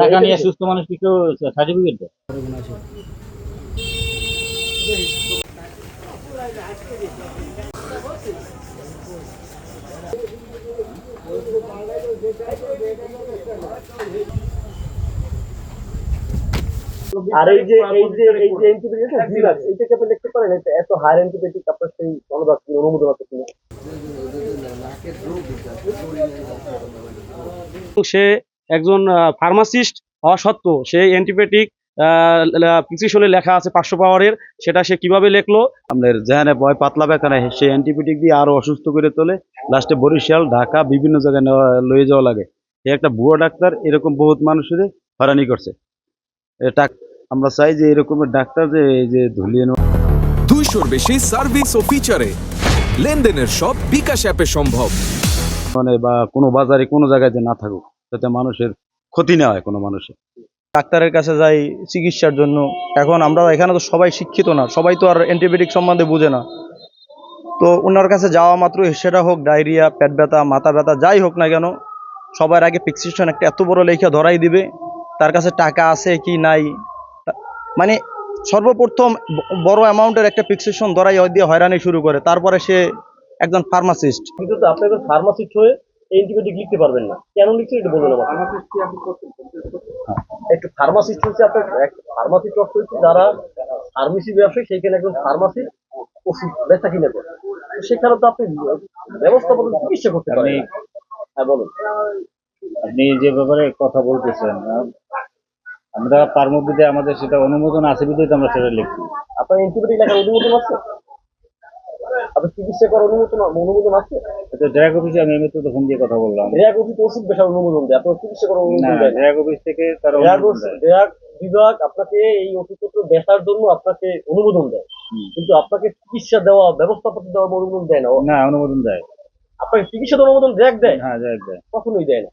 টাকা নিয়ে সুস্থ মানুষ কি কেউ সার্টিফিকেট দেয়? আর এই যে অ্যান্টিবায়োটিক ভিরাস এইটাকে আপনি লিখতে পারেন, এটা এত হাই অ্যান্টিবায়োটিক আপনার সেই অনুবাদ অনুমোদন আছে কিনা? সে একজন ফার্মাসিস্ট হওয়া সত্ত্বেও সে অ্যান্টিবায়োটিক প্রেসক্রিপশনে লেখা আছে 500 পাওয়ারের, সেটা সে কিভাবে লিখলো? আপনার যেখানে ভয় পাতলা ব্যথা নেই সেই অ্যান্টিবায়োটিক দিয়ে আরো অসুস্থ করে তোলে, লাস্টে বরিশাল ঢাকা বিভিন্ন জায়গায় লয়ে যাওয়া লাগে। এ একটা ভুয়ো ডাক্তার এরকম বহুত মানুষের হয়রানি করছে। এটা আমরা চাই যে এরকমের ডাক্তার যে এই যে ধুলিয়ে 200-র বেশি সার্ভিস ও ফিচারে লেনদেনের সব বিকাশ অ্যাপে সম্ভব। মানে বা কোনো বাজারে কোনো জায়গায় যে না থাকুক, যাতে মানুষের ক্ষতি না হয় কোনো মানুষের। ডাক্তারের কাছে যাই চিকিৎসার জন্য। এখন আমরা এখানে তো সবাই শিক্ষিত না, সবাই তো আর অ্যান্টিবায়োটিক সম্বন্ধে বুঝে না। তো ওনার কাছে যাওয়া মাত্র সেটা হোক ডায়রিয়া, পেট ব্যথা, মাথা ব্যথা, যাই হোক না কেন, সবার আগে প্রেসক্রিপশন একটা এত বড় লেখা ধরাই দিবে, তার কাছে টাকা আছে কি নাই, মানে সর্বপ্রথম বড় অ্যামাউন্টের একটা প্রেসক্রিপশন ধরাই দিয়ে হয়রানি শুরু করে। তারপরে সে একজন ফার্মাসিস্ট, কিন্তু তো আপনি একজন ফার্মাসিস্ট হয়ে অ্যান্টিবায়োটিক লিখতে পারবেন না, কেন লিখছেন এটা বলুন আমাকে। একটু ফার্মাসিস্ট হচ্ছে আপনার ফার্মাসিস্ট অর্থ হচ্ছে যারা ফার্মেসি ব্যবসায়ী, সেইখানে একজন ফার্মাসিস্ট ওষুধ বেচা কিনে করে, তো সেখানে তো আপনি ব্যবস্থাপনা চিকিৎসা করতে পারেন। হ্যাঁ বলুন। আপনি যে ব্যাপারে কথা বলতেছেন, আমরা পারমবিদে আমাদের সেটা অনুমোদন আছে বিধায় তো আমরা সেটা লিখছি। আপনার অ্যান্টিবায়োটিক লেখার অনুমোদন আছে? আপনার চিকিৎসা করার অনুমোদন আছে? তো ড্রাগ অফিসে আমি এমনি তো ফোন দিয়ে কথা বললাম। ড্রাগ অফিস ওষুধ বেচার অনুমোদন দেয়, আপনার চিকিৎসা করার না, অনুমোদন দেয় না। ড্রাগ অফিস থেকে তারা ড্রাগ অনুমোদন দেয়। ড্রাগ বিভাগ আপনাকে এই ওষুধপত্র বেচার জন্য আপনাকে অনুমোদন দেয়, কিন্তু আপনাকে চিকিৎসা দেওয়া ব্যবস্থাপত্র দেওয়ার অনুমোদন দেয় না। না, অনুমোদন দেয়। আপনাকে চিকিৎসা দেওয়ার অনুমোদন ড্রাগ দেয়? হ্যাঁ, ড্রাগ দেয়। কখনোই দেয় না।